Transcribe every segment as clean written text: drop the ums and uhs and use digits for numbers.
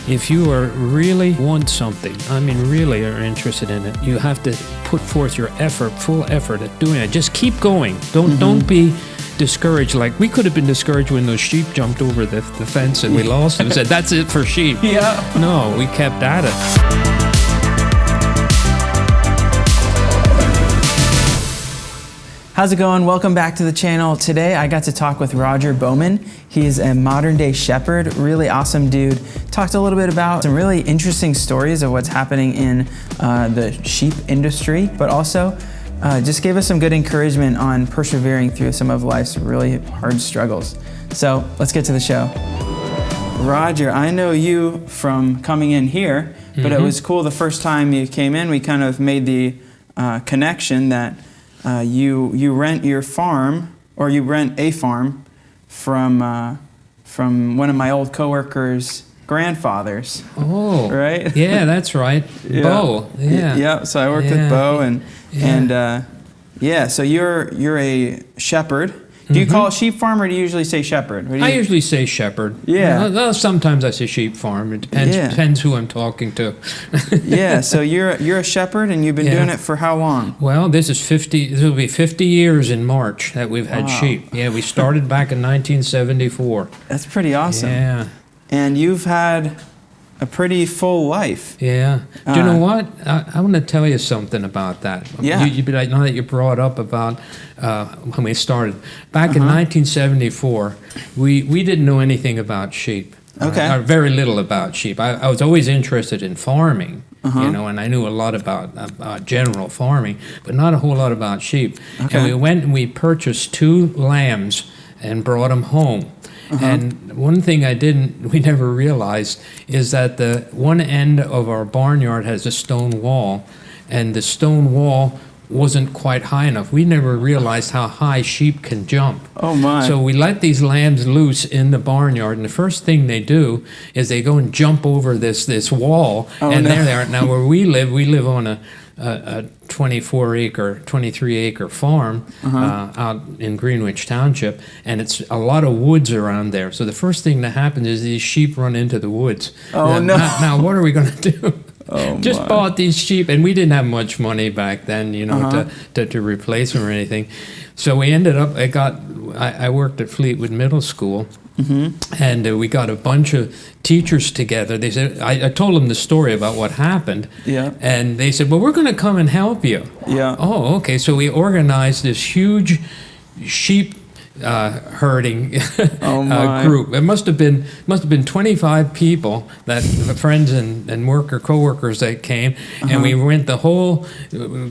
if you are really want something, I mean really are interested in it, you have to put forth your effort, full effort at doing it. Just keep going. Don't be discouraged. Like we could have been discouraged when those sheep jumped over the fence and we lost them and said, that's it for sheep. Yeah. No, we kept at it. How's it going? Welcome back to the channel. Today I got to talk with Roger Bowman. He is a modern day shepherd, really awesome dude. Talked a little bit about some really interesting stories of what's happening in the sheep industry, but also just gave us some good encouragement on persevering through some of life's really hard struggles. So let's get to the show. Roger, I know you from coming in here, but it was cool the first time you came in, we kind of made the connection that you rent your farm, or you rent a farm from one of my old coworkers' grandfathers. Oh, right? Yeah, that's right. Yeah. Bo. Yeah. Yeah. So I worked with Bo, and so you're a shepherd. Do you call it sheep farm, or do you usually say shepherd? I usually say shepherd. Yeah. Well, sometimes I say sheep farm. It depends who I'm talking to. Yeah. So you're a shepherd, and you've been doing it for how long? Well, this will be 50 years in March that we've had sheep. Yeah, we started back in 1974. That's pretty awesome. Yeah. And you've had a pretty full life. Yeah. Do you know what? I want to tell you something about that. Yeah. You'd be like, now that you brought up about when we started. Back in 1974, we didn't know anything about sheep. Okay. Or very little about sheep. I was always interested in farming, and I knew a lot about general farming, but not a whole lot about sheep. Okay. And we went and we purchased 2 lambs and brought them home. And one thing we never realized is that the one end of our barnyard has a stone wall, and the stone wall wasn't quite high enough. We never realized how high sheep can jump. Oh my. So we let these lambs loose in the barnyard, and the first thing they do is they go and jump over this wall, and there they are. Now where we live on a 23-acre farm out in Greenwich Township, and it's a lot of woods around there. So the first thing that happens is these sheep run into the woods. Oh no! Now what are we going to do? Just bought these sheep, and we didn't have much money back then, to replace them or anything. So we ended up. I worked at Fleetwood Middle School. And we got a bunch of teachers together. They said, I told them the story about what happened. Yeah. And they said, well, we're going to come and help you. Yeah. Oh, okay. So we organized this huge sheep herding group. It must have been 25 people, that friends and coworkers that came, and we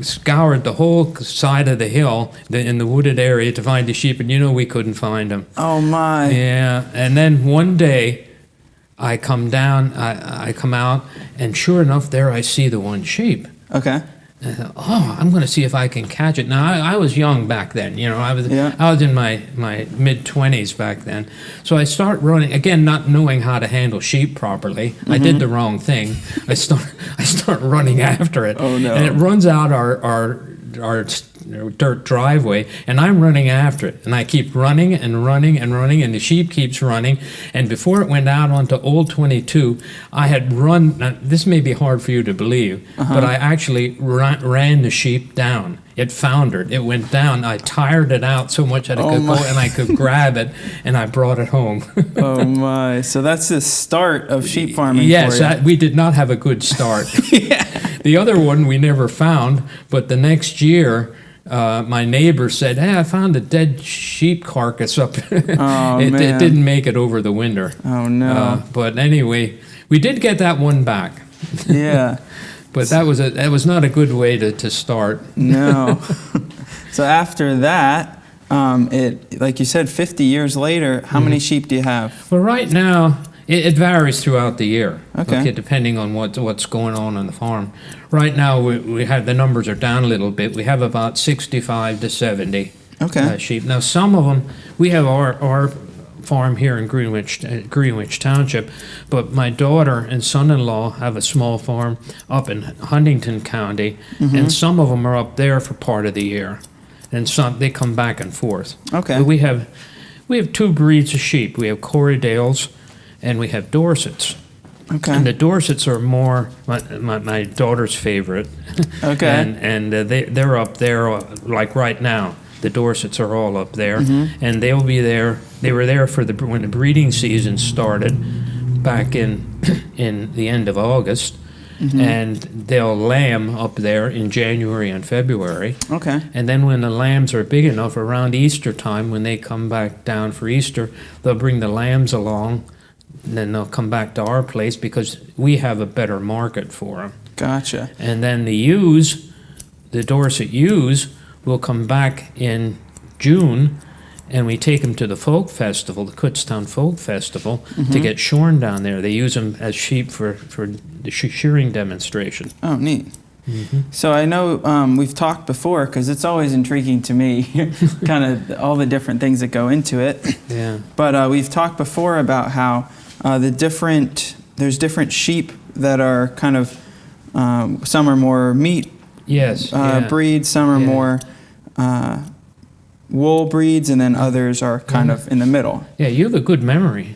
scoured the whole side of the hill in the wooded area to find the sheep, and we couldn't find them. Oh my. Yeah. And then one day I come down, I come out, and sure enough, there I see the one sheep. Okay. I thought, I'm going to see if I can catch it. Now, I was young back then, I was in my mid-20s back then. So I start running, again, not knowing how to handle sheep properly. I did the wrong thing. I start running after it. Oh, no. And it runs out our dirt driveway, and I'm running after it, and I keep running and running and running, and the sheep keeps running, and before it went out onto Old 22, I had run. Now, this may be hard for you to believe, but I actually ran the sheep down. It foundered. It went down. I tired it out so much that I could grab it, and I brought it home. Oh my! So that's the start of sheep farming. Yes, we did not have a good start. Yeah. The other one we never found, but the next year, my neighbor said, hey, I found a dead sheep carcass up. It didn't make it over the winter. Oh, no. But anyway, we did get that one back. Yeah. But that was not a good way to start. No. So after that, like you said, 50 years later, how many sheep do you have? Well, right now, it varies throughout the year. Okay. Depending on what's going on the farm. Right now, we have the numbers are down a little bit. We have about 65 to 70 sheep. Now, some of them, we have our farm here in Greenwich Township, but my daughter and son-in-law have a small farm up in Huntington County, and some of them are up there for part of the year, and some they come back and forth. Okay. But we have 2 breeds of sheep. We have Corriedales and we have Dorsets. Okay. And the Dorsets are more my daughter's favorite. Okay. and they're up there like right now. The Dorsets are all up there, and they'll be there. They were there for when the breeding season started back in the end of August. And they'll lamb up there in January and February. Okay. And then when the lambs are big enough, around Easter time, when they come back down for Easter, they'll bring the lambs along. And then they'll come back to our place because we have a better market for them. Gotcha. And then the ewes, the Dorset ewes, will come back in June, and we take them to the folk festival, the Kutztown Folk Festival, to get shorn down there. They use them as sheep for the shearing demonstration. Oh, neat. So I know we've talked before, because it's always intriguing to me, kind of all the different things that go into it. Yeah. But we've talked before about how there's different sheep that are kind of, some are more meat breeds, some are more wool breeds, and then others are kind of in the middle. Yeah, you have a good memory.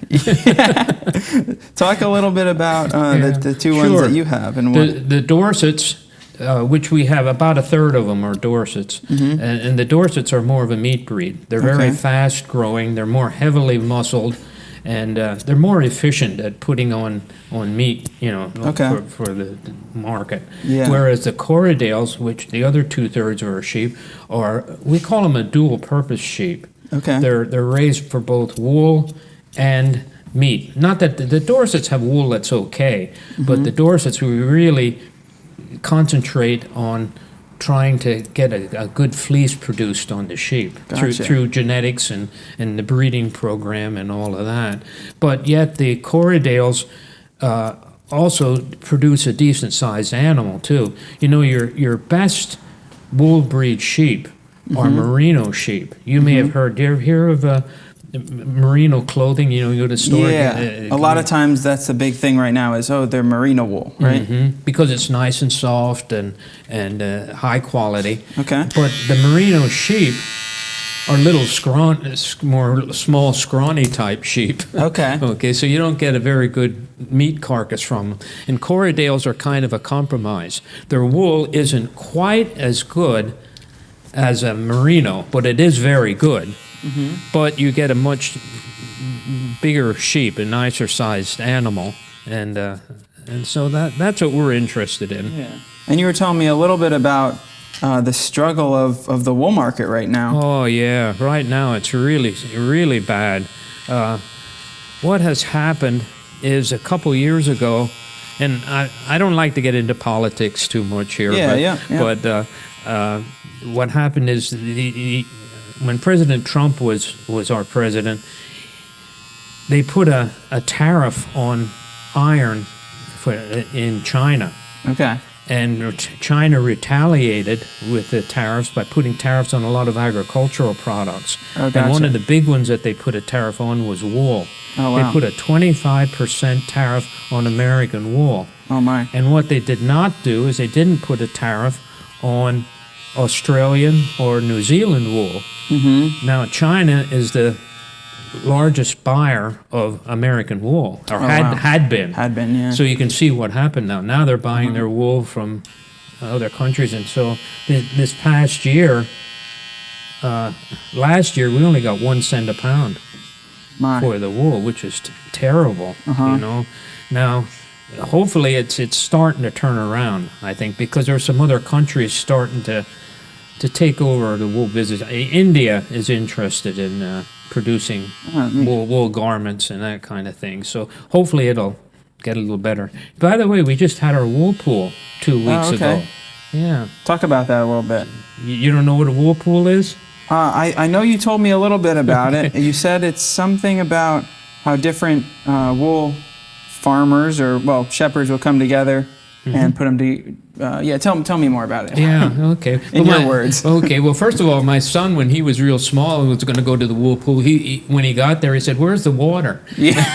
Talk a little bit about the two ones that you have. And the Dorsets, which we have about a third of them are Dorsets. And the Dorsets are more of a meat breed. They're very fast growing. They're more heavily muscled. And they're more efficient at putting on meat, for the market. Yeah. Whereas the Corriedales, which the other 2/3 of our sheep we call them a dual-purpose sheep. Okay. They're raised for both wool and meat. Not that the Dorsets have wool that's okay, but the Dorsets, we really concentrate on trying to get a good fleece produced on the sheep through genetics and the breeding program and all of that. But yet the Corriedales also produce a decent sized animal too. Your best wool breed sheep are merino sheep. You may have heard. Do you ever hear of merino clothing? You go to the store. Yeah, a lot of times that's the big thing right now is, they're merino wool, right? Because it's nice and soft and high quality. Okay. But the merino sheep are little small, scrawny type sheep. Okay. Okay, so you don't get a very good meat carcass from them. And Corriedales are kind of a compromise. Their wool isn't quite as good as a merino, but it is very good. But you get a much bigger sheep, a nicer sized animal, and so that's what we're interested in. Yeah. And you were telling me a little bit about the struggle of the wool market right now. Oh yeah, right now it's really, really bad. What has happened is a couple years ago, and I don't like to get into politics too much here. But what happened is when President Trump was our president, they put a tariff on iron in China. Okay. And China retaliated with the tariffs by putting tariffs on a lot of agricultural products. Oh, gotcha. And one of the big ones that they put a tariff on was wool. Oh, wow. They put a 25% tariff on American wool. Oh, my. And what they did not do is they didn't put a tariff on Australian or New Zealand wool. Now, China is the largest buyer of American wool, or had been. Had been, yeah. So you can see what happened now. Now they're buying their wool from other countries. And so this past year, last year, we only got 1 cent a pound for the wool, which is terrible, Now, hopefully it's starting to turn around, I think, because there are some other countries starting to take over the wool business. India is interested in producing wool garments and that kind of thing. So hopefully it'll get a little better. By the way, we just had our wool pool 2 weeks ago. Yeah. Talk about that a little bit. You don't know what a wool pool is? I know you told me a little bit about it. You said it's something about how different wool farmers or shepherds will come together and put them to. Tell me more about it. Yeah, okay. In your words. Okay, well, first of all, my son, when he was real small and was going to go to the wool pool, when he got there, he said, "Where's the water?" Yeah.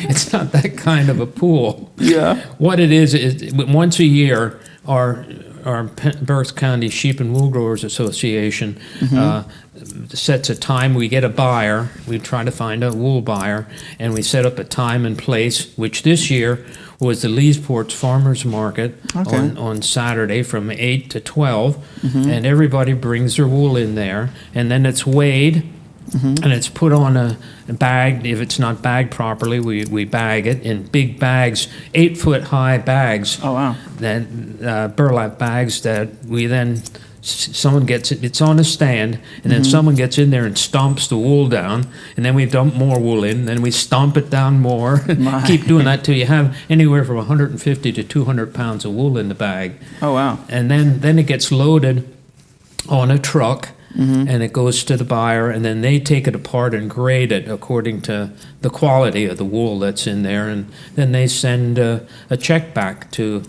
It's not that kind of a pool. Yeah. What it is once a year, our Berks County Sheep and Wool Growers Association sets a time. We get a buyer. We try to find a wool buyer, and we set up a time and place, which this year was the Leesport's Farmers Market on Saturday from 8 to 12, and everybody brings their wool in there, and then it's weighed, and it's put on a bag. If it's not bagged properly, we bag it in big bags, 8-foot high bags. Oh, wow. That burlap bags that we then, someone gets it, it's on a stand, and then someone gets in there and stomps the wool down, and then we dump more wool in, then we stomp it down more. Keep doing that till you have anywhere from 150 to 200 pounds of wool in the bag. Oh, wow. And then it gets loaded on a truck, and it goes to the buyer, and then they take it apart and grade it according to the quality of the wool that's in there, and then they send a check back to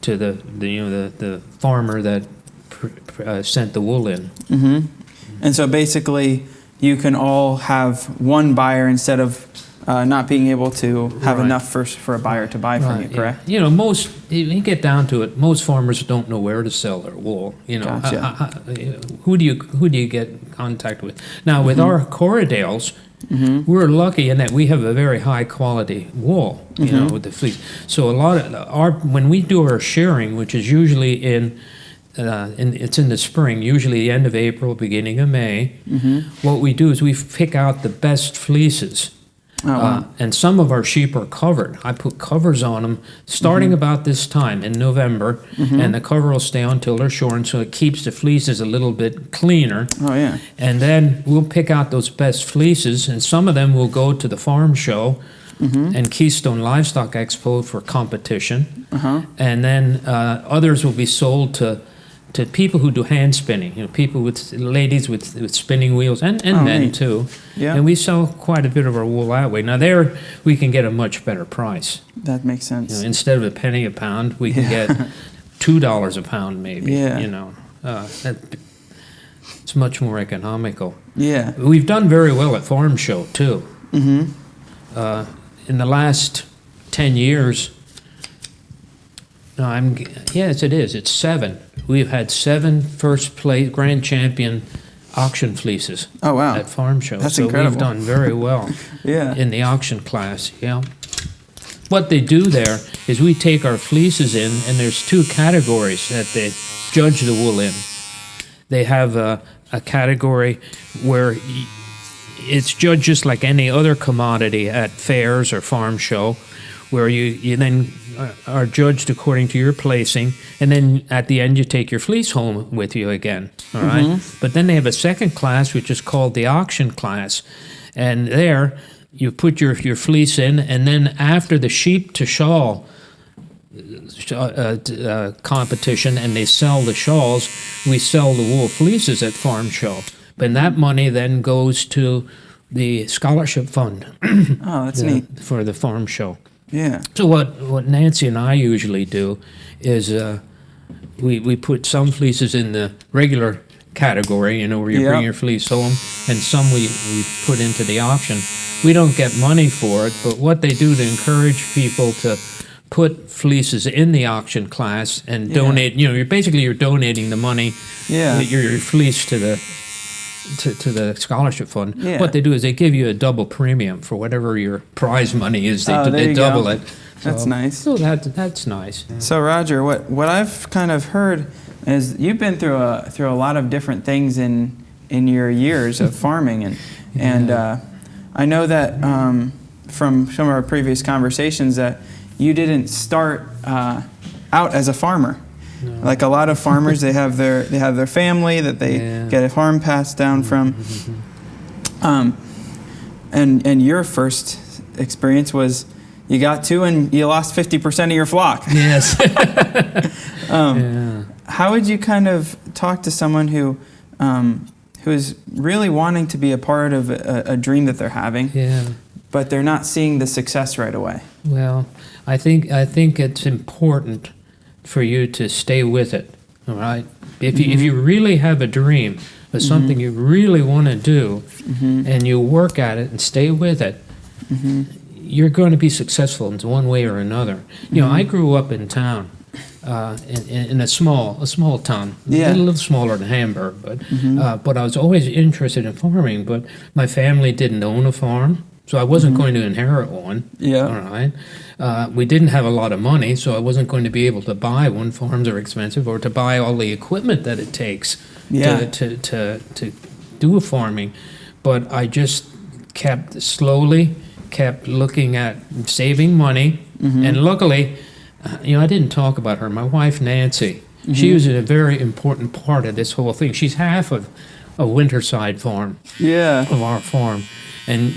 the farmer that sent the wool in. And so basically, you can all have one buyer instead of not being able to have enough for a buyer to buy from you, correct? Yeah. You get down to it, most farmers don't know where to sell their wool. Gotcha. Who do you get contact with? Now, with our Corriedales, we're lucky in that we have a very high quality wool, with the fleece. So a lot of when we do our shearing, which is usually it's in the spring, usually the end of April, beginning of May, what we do is we pick out the best fleeces. And some of our sheep are covered. I put covers on them starting about this time in November, and the cover will stay on until they're shorn, so it keeps the fleeces a little bit cleaner. Oh, yeah. And then we'll pick out those best fleeces, and some of them will go to the farm show and Keystone Livestock Expo for competition. And then others will be sold to people who do hand spinning, ladies with spinning wheels, and men neat. too. Yeah. And we sell quite a bit of our wool that way. Now there we can get a much better price. That makes sense. Instead of a penny a pound, we can get $2 a pound maybe. Yeah. It's much more economical. Yeah. We've done very well at Farm Show too. In the last 10 years, yes, it is. It's 7. We've had 7 first place grand champion auction fleeces. Oh, wow. At Farm Show. That's so incredible. We've done very well. In the auction class. Yeah. What they do there is we take our fleeces in, and there's 2 categories that they judge the wool in. They have a category where it's judged just like any other commodity at fairs or Farm Show, where you then are judged according to your placing, and then at the end you take your fleece home with you again, all right? But then they have a second class, which is called the auction class, and there you put your fleece in, and then after the sheep to shawl competition, and they sell the shawls, we sell the wool fleeces at Farm Show. But that money then goes to the scholarship fund. Oh, that's neat. For the Farm Show. Yeah. So what Nancy and I usually do is we put some fleeces in the regular category, where you bring your fleece home, and some we put into the auction. We don't get money for it, but what they do to encourage people to put fleeces in the auction class and donate, you're donating the money, your fleece to the scholarship fund. What they do is they give you a double premium for whatever your prize money is. They double it. That's nice. So that's nice. So Roger, what I've kind of heard is you've been through a lot of different things in your years of farming, and I know that from some of our previous conversations that you didn't start out as a farmer. No. Like a lot of farmers, they have their family that they get a farm passed down from. And your first experience was you got to and you lost 50% of your flock. Yes. How would you kind of talk to someone who is really wanting to be a part of a dream that they're having, but they're not seeing the success right away? Well, I think it's important for you to stay with it, all right? If you really have a dream of something you really want to do, and you work at it and stay with it, you're going to be successful in one way or another. I grew up in town, in a small town, Yeah. a little smaller than Hamburg, but I was always interested in farming. But my family didn't own a farm, so I wasn't going to inherit one. Yeah. All right. We didn't have a lot of money, so I wasn't going to be able to buy one. Farms are expensive, or to buy all the equipment that it takes Yeah. to do farming. But I just kept looking at saving money, and luckily, I didn't talk about her. My wife, Nancy, she was a very important part of this whole thing. She's half of a Winterside farm, Yeah. of our farm, and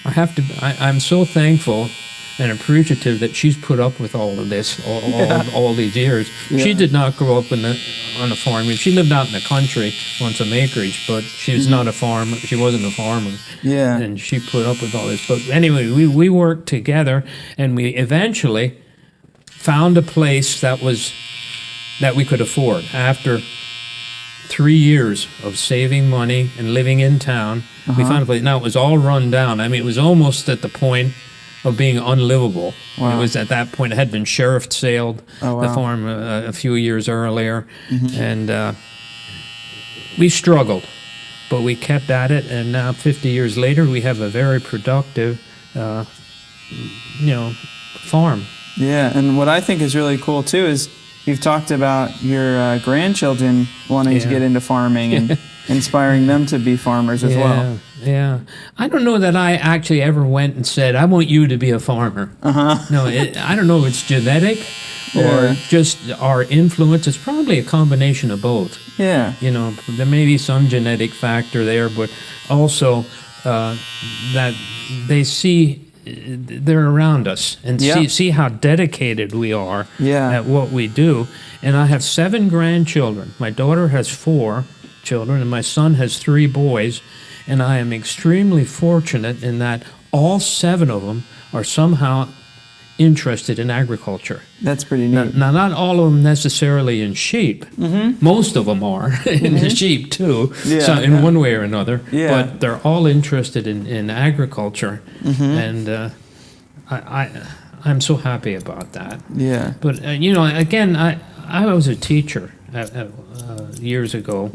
I'm so thankful and appreciative that she's put up with all of this all these years. Yeah. She did not grow up on a farm. I mean, she lived out in the country on some acreage, but she was not a farmer. She wasn't a farmer. Yeah. And she put up with all this. But anyway, we worked together, and we eventually found a place that we could afford. After 3 years of saving money and living in town, we found a place. Now, it was all run down. I mean, it was almost at the point of being unlivable. Wow. It was at that point, it had been sheriff sailed, Oh, wow. the farm a few years earlier. And we struggled, but we kept at it. And now 50 years later, we have a very productive, farm. Yeah, and what I think is really cool too is you've talked about your grandchildren wanting to Yeah. get into farming and inspiring them to be farmers as well. Yeah. I don't know that I actually ever went and said, I want you to be a farmer. No, I don't know if it's genetic or Yeah. just our influence. It's probably a combination of both. Yeah. There may be some genetic factor there, but also that they see they're around us and Yeah. see how dedicated we are Yeah. at what we do. And I have 7 grandchildren. My daughter has 4 children, and my son has 3 boys. And I am extremely fortunate in that all 7 of them are somehow interested in agriculture. That's pretty neat. Now, not all of them necessarily in sheep. Most of them are in the sheep too, Yeah, so in yeah. one way or another. Yeah. But they're all interested in agriculture, and I'm so happy about that. Yeah. But again, I was a teacher years ago,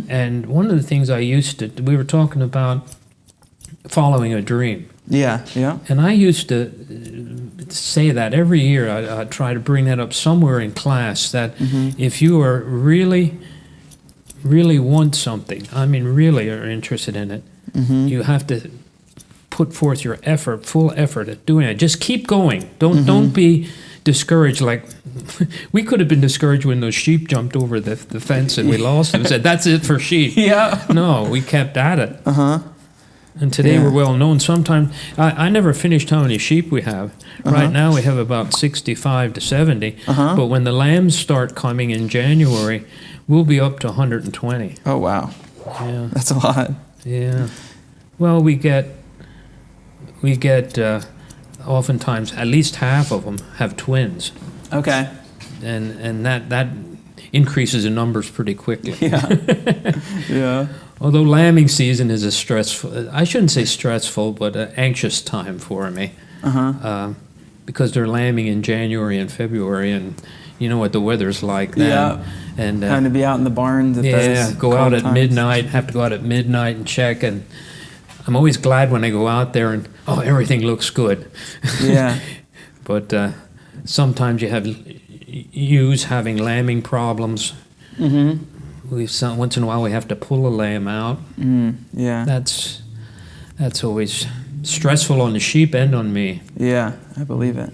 and one of the things we were talking about following a dream. Yeah. Yeah. And I used to say that every year. I try to bring that up somewhere in class, that if you are really, really want something, I mean really are interested in it, you have to put forth your full effort at doing it. Just keep going. Don't be discouraged. Like we could have been discouraged when those sheep jumped over the fence and we lost them. Said, that's it for sheep. Yeah. No, we kept at it. And today Yeah. we're well known. Sometimes I never finished how many sheep we have. Right now we have about 65 to 70. But when the lambs start coming in January, we'll be up to 120. Oh, wow. Yeah, That's a lot. yeah. Well, we get oftentimes at least half of them have twins, Okay. and that increases in numbers pretty quickly. Yeah. Yeah. Although lambing season is I shouldn't say stressful, but an anxious time for me. Because they're lambing in January and February, and you know what the weather's like then. Yeah. And Kind of be out in the barn. go out at midnight, have to go out at midnight and check, and I'm always glad when I go out there and, everything looks good. Yeah. But sometimes you have ewes having lambing problems. Once in a while we have to pull a lamb out. Yeah. That's always stressful on the sheep and on me. Yeah, I believe it.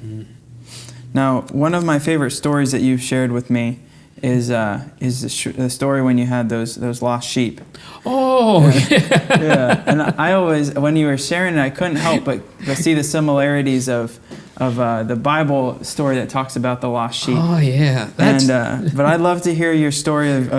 Now, one of my favorite stories that you've shared with me is the story when you had those lost sheep. Oh, yeah. Yeah, and I always, when you were sharing it, I couldn't help but see the similarities of the Bible story that talks about the lost sheep. Oh, yeah. But I'd love to hear your story of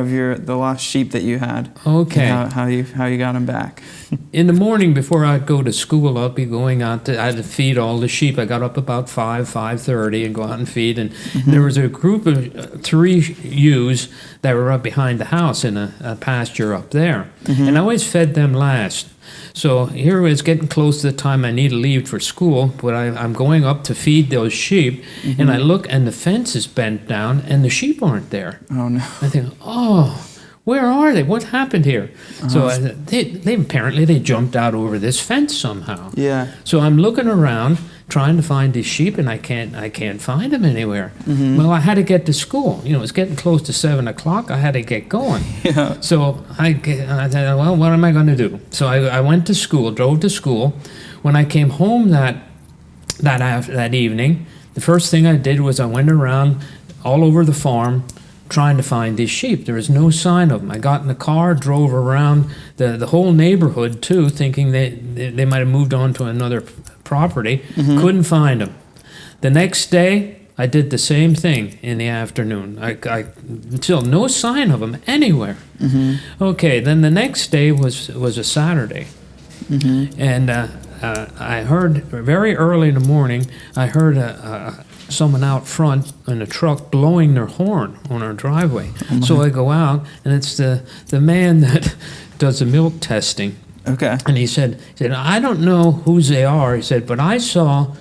the lost sheep that you had. Okay. And how you got them back. In the morning before I'd go to school, I'd be going out I had to feed all the sheep. I got up about 5:30 and go out and feed. And there was a group of 3 ewes that were up behind the house in a pasture up there. And I always fed them last. So here it's getting close to the time I need to leave for school, but I'm going up to feed those sheep, and I look, and the fence is bent down, and the sheep aren't there. Oh, no. I think, oh, where are they? What happened here? So they apparently they jumped out over this fence somehow. Yeah. So I'm looking around trying to find these sheep, and I can't find them anywhere. Well, I had to get to school. You know, it's getting close to 7 o'clock. I had to get going. Yeah. So I thought, well, what am I going to do? So I went to school, drove to school. When I came home that evening, the first thing I did was I went around all over the farm trying to find these sheep. There was no sign of them. I got in the car, drove around the whole neighborhood too, thinking they might have moved on to another property. Couldn't find them. The next day, I did the same thing in the afternoon. I still no sign of them anywhere. Okay, then the next day was a Saturday, and I heard very early in the morning. I heard someone out front in a truck blowing their horn on our driveway. So I go out, and it's the man that does the milk testing. Okay. And he said, I don't know whose they are. He said, but I saw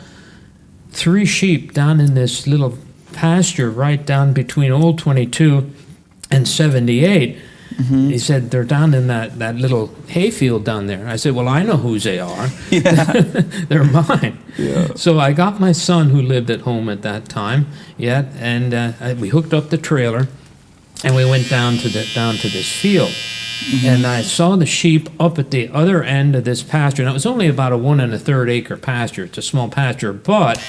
3 sheep down in this little pasture right down between Old 22 and 78. He said, they're down in that little hayfield down there. I said, well, I know whose they are. Yeah. They're mine. Yeah. So I got my son, who lived at home at that time, and we hooked up the trailer, and we went down to this field. And I saw the sheep up at the other end of this pasture. And it was only about a 1 1/3 acre pasture. It's a small pasture. But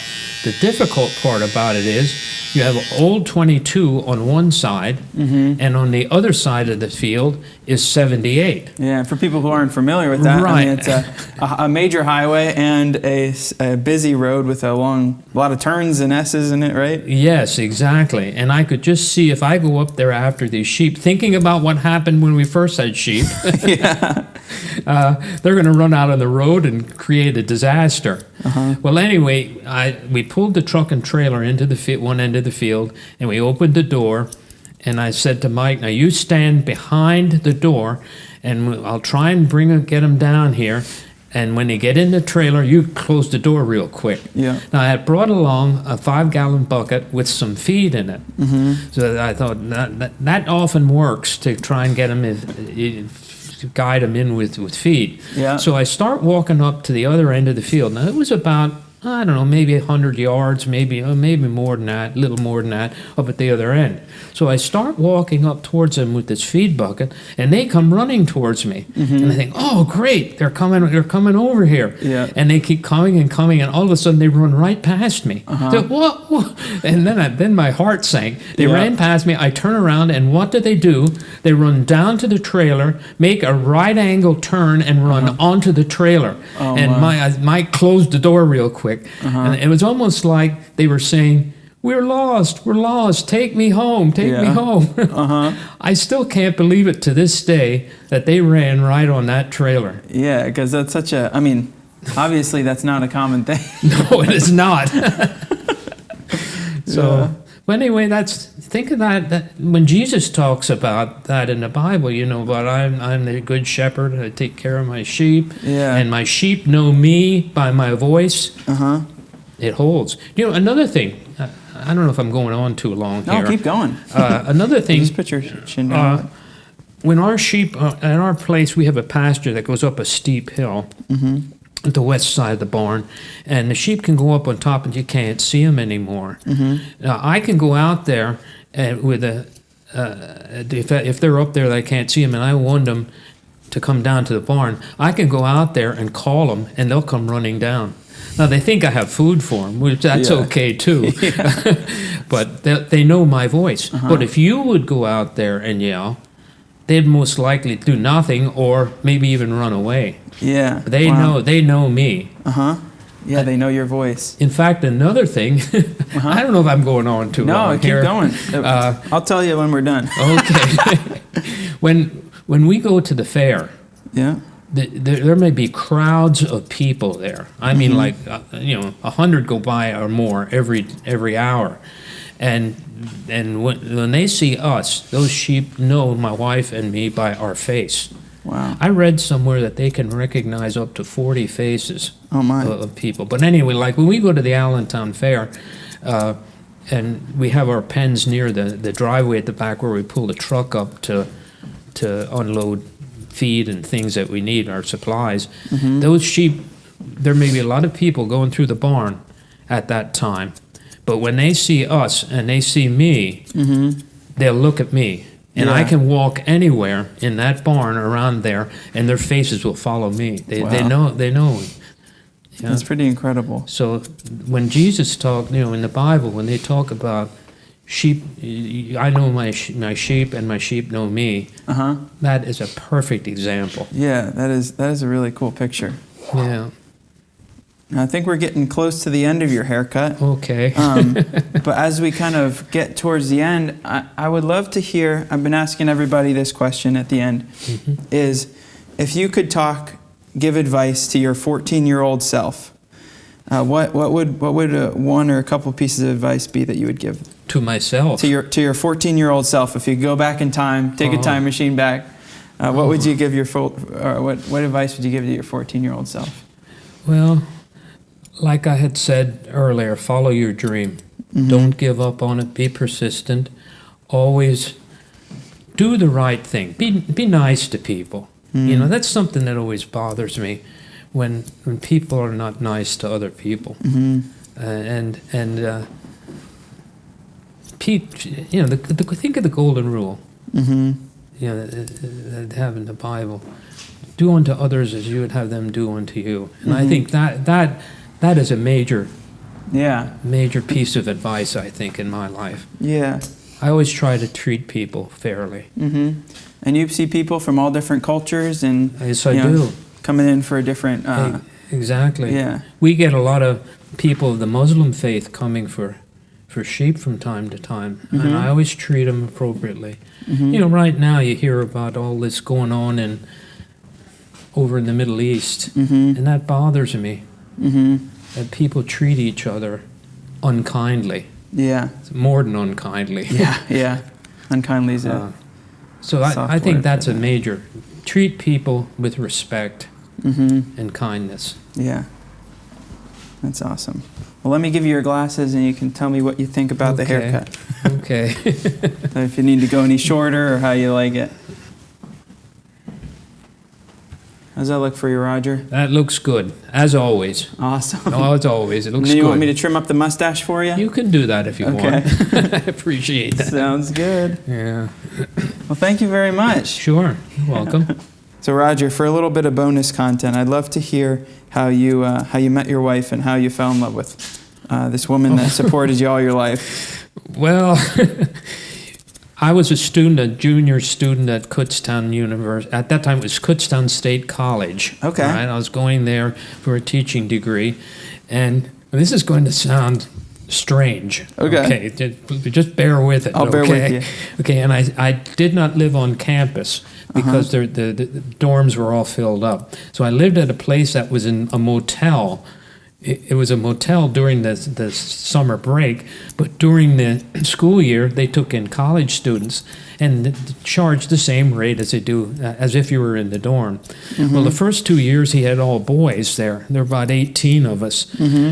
the difficult part about it is you have Old 22 on one side, and on the other side of the field is 78. Yeah, for people who aren't familiar with that, Right. I mean, it's a major highway and a busy road with a lot of turns and S's in it, right? Yes, exactly. And I could just see, if I go up there after these sheep, thinking about what happened when we first had sheep, Yeah. they're going to run out on the road and create a disaster. Well, anyway, we pulled the truck and trailer into one end of the field, and we opened the door, and I said to Mike, now you stand behind the door, and I'll try and get them down here. And when they get in the trailer, you close the door real quick. Yeah. Now, I had brought along a 5-gallon bucket with some feed in it. So I thought that often works to try and get them to guide them in with feed. Yeah. So I start walking up to the other end of the field. Now, it was about, I don't know, maybe 100 yards, maybe more than that, a little more than that, up at the other end. So I start walking up towards them with this feed bucket, and they come running towards me. And I think, oh, great, they're coming over here. Yeah. And they keep coming, and all of a sudden they run right past me. So, whoa. And then my heart sank. They ran past me. I turn around, and what do? They run down to the trailer, make a right angle turn, and run onto the trailer. Oh, and Mike closed the door real quick. And it was almost like they were saying, we're lost, take me home, take me home. I still can't believe it to this day that they ran right on that trailer. Yeah, because that's obviously that's not a common thing. No, it is not. So, but anyway, think of that when Jesus talks about that in the Bible, about I'm the good shepherd, I take care of my sheep, and my sheep know me by my voice. It holds. Another thing, I don't know if I'm going on too long here. No, keep going. Another thing. Just put your chin down. When our sheep, at our place, we have a pasture that goes up a steep hill at the west side of the barn, and the sheep can go up on top and you can't see them anymore. Now, I can go out there with if they're up there, I can't see them, and I want them to come down to the barn. I can go out there and call them, and they'll come running down. Now, they think I have food for them, which that's okay too. But they know my voice. But if you would go out there and yell, they'd most likely do nothing or maybe even run away. Yeah. They know me. Yeah, they know your voice. In fact, another thing, I don't know if I'm going on too long here. No, keep going. I'll tell you when we're done. Okay. When we go to the fair, there may be crowds of people there. I mean, 100 go by or more every hour, and when they see us, those sheep know my wife and me by our face. Wow. I read somewhere that they can recognize up to 40 faces of people. But anyway, like when we go to the Allentown Fair, and we have our pens near the driveway at the back where we pull the truck up to unload feed and things that we need, our supplies. Those sheep, there may be a lot of people going through the barn at that time, but when they see us and they see me, they'll look at me. And I can walk anywhere in that barn around there, and their faces will follow me. They know. Yeah. That's pretty incredible. So when Jesus talked, in the Bible, when they talk about sheep, I know my sheep, and my sheep know me. That is a perfect example. Yeah, that is a really cool picture. Yeah. I think we're getting close to the end of your haircut. Okay. But as we kind of get towards the end, I would love to hear, I've been asking everybody this question at the end, is if you could give advice to your 14-year-old self, what would one or a couple pieces of advice be that you would give? To myself? To your 14-year-old self. If you could go back in time, take a time machine back, what would you give what advice would you give to your 14-year-old self? Well, like I had said earlier, follow your dream. Don't give up on it. Be persistent. Always do the right thing. Be nice to people. That's something that always bothers me when people are not nice to other people. Think of the golden rule. That have in the Bible. Do unto others as you would have them do unto you. And I think that is a major piece of advice, I think, in my life. Yeah. I always try to treat people fairly. And you see people from all different cultures, and yes, I do. Coming in for a different. Exactly. Yeah. We get a lot of people of the Muslim faith coming for sheep from time to time, and I always treat them appropriately. Right now you hear about all this going on over in the Middle East, and that bothers me. That people treat each other unkindly. Yeah. It's more than unkindly. Yeah. Unkindly is it. So I think that's a major. Treat people with respect and kindness. Yeah. That's awesome. Well, let me give you your glasses, and you can tell me what you think about the haircut. Okay. If you need to go any shorter or how you like it. How's that look for you, Roger? That looks good, as always. Awesome. No, as always. It looks good. You want me to trim up the mustache for you? You can do that if you want. I appreciate that. Sounds good. Yeah. Well, thank you very much. Sure. You're welcome. So, Roger, for a little bit of bonus content, I'd love to hear how you met your wife and how you fell in love with this woman that supported you all your life. Well, I was a junior student at Kutztown University. At that time, it was Kutztown State College. Okay. Right? I was going there for a teaching degree. And this is going to sound strange. Okay. Just bear with it. I'll bear with you. Okay, and I did not live on campus because the dorms were all filled up. So I lived at a place that was in a motel. It was a motel during the summer break, but during the school year, they took in college students and charged the same rate as they do, as if you were in the dorm. Well, the first 2 years, he had all boys there. There were about 18 of us.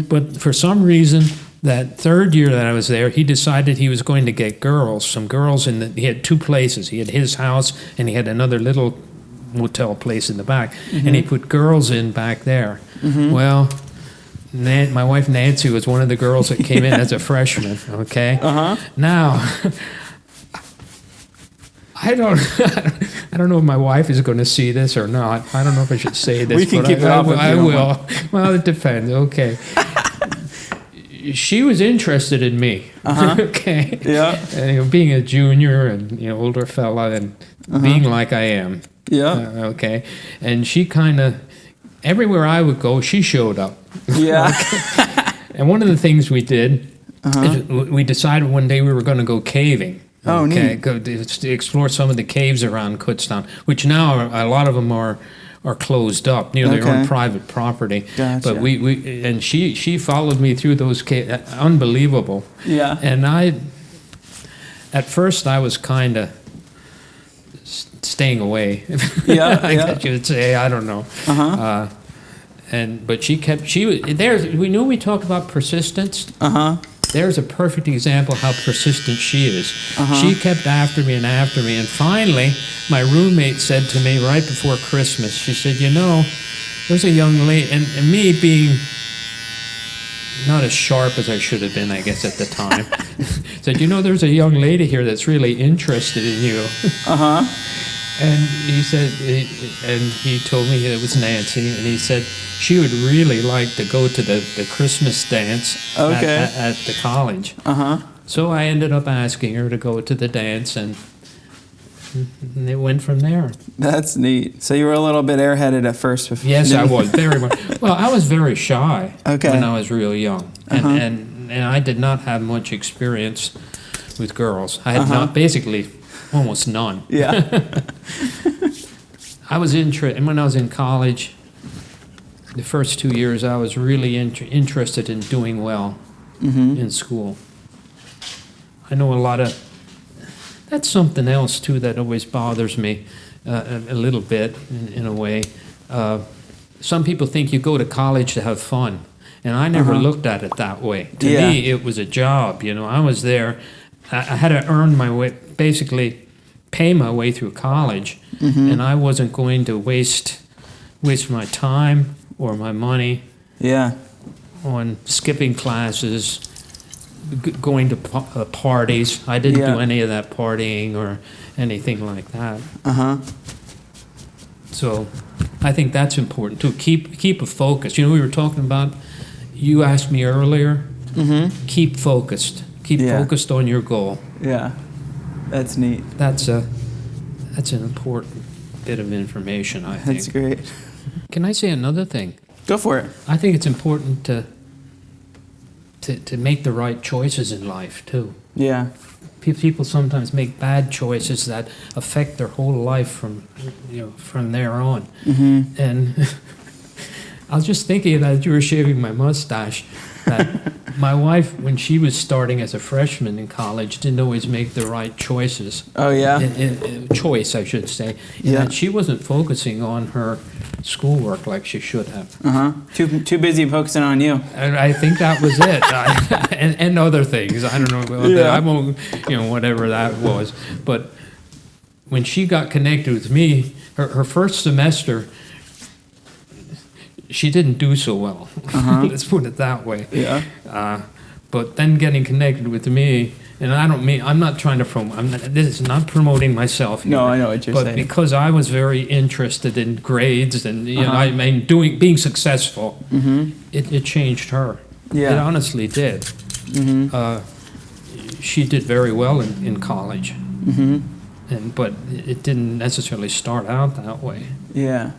But for some reason, that third year that I was there, he decided he was going to get girls, some girls, he had two places. He had his house, and he had another little motel place in the back, and he put girls in back there. Well, my wife Nancy was one of the girls that came in as a freshman. Okay. Now, I don't know if my wife is going to see this or not. I don't know if I should say this. We can keep it off. I will. Well, it depends. Okay. She was interested in me. Okay. Yeah. And, being a junior and older fella and being like I am. Yeah. Okay. And she kind of. Everywhere I would go, she showed up. Yeah. And one of the things we did is we decided one day we were going to go caving. Oh, neat. Go to explore some of the caves around Kutztown, which now a lot of them are closed up. They're on private property. Gotcha. But and she followed me through those caves. Unbelievable. Yeah. And at first I was kind of staying away. Yeah, I guess you would say. I don't know. But we knew we talked about persistence. There's a perfect example how persistent she is. She kept after me, and finally, my roommate said to me right before Christmas, she said, you know, there's a young lady, and me being not as sharp as I should have been, I guess, at the time, said, you know, there's a young lady here that's really interested in you. And he said, and he told me it was Nancy, and he said she would really like to go to the Christmas dance at the college. So I ended up asking her to go to the dance, and it went from there. That's neat. So you were a little bit airheaded at first. Yes, I was very much. Well, I was very shy when I was real young, and I did not have much experience with girls. I had not basically. Almost none. Yeah. I was interested, when I was in college, the first 2 years, I was really interested in doing well in school. I know a lot of, that's something else too that always bothers me a little bit in a way. Some people think you go to college to have fun, and I never looked at it that way. To me, it was a job, you know. I was there. I had to earn my way, basically pay my way through college, and I wasn't going to waste my time or my money on skipping classes, going to parties. I didn't do any of that partying or anything like that. So I think that's important too. Keep a focus. You know, we were talking about, you asked me earlier, keep focused. Keep focused on your goal. Yeah, that's neat. That's an important bit of information, I think. That's great. Can I say another thing? Go for it. I think it's important to make the right choices in life too. Yeah. People sometimes make bad choices that affect their whole life from there on. And I was just thinking of that as you were shaving my mustache, that my wife, when she was starting as a freshman in college, didn't always make the right choices. Oh, yeah? Choice, I should say. That she wasn't focusing on her schoolwork like she should have. Too busy focusing on you. And I think that was it. and other things. I don't know. I won't, whatever that was. But when she got connected with me, her first semester, she didn't do so well. Let's put it that way. Yeah. But then getting connected with me, and I'm not trying to promote, this is not promoting myself here. No, I know what you're saying. But because I was very interested in grades and, being successful, it changed her. Yeah. It honestly did. She did very well in college. But it didn't necessarily start out that way. Yeah.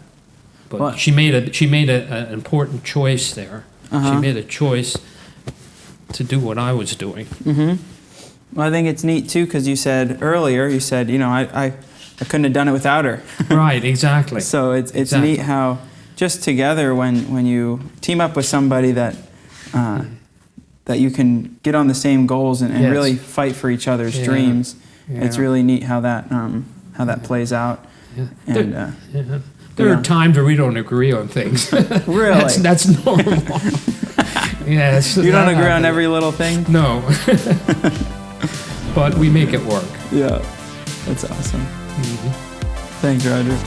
But she made an important choice there. She made a choice to do what I was doing. Well, I think it's neat too, because you said earlier, I couldn't have done it without her. Right, exactly. So it's neat how just together when you team up with somebody that you can get on the same goals and really fight for each other's dreams. It's really neat how that plays out. And there are times where we don't agree on things. Really? That's normal. Yes. You don't agree on every little thing? No. But we make it work. Yeah. That's awesome. Thanks, Roger.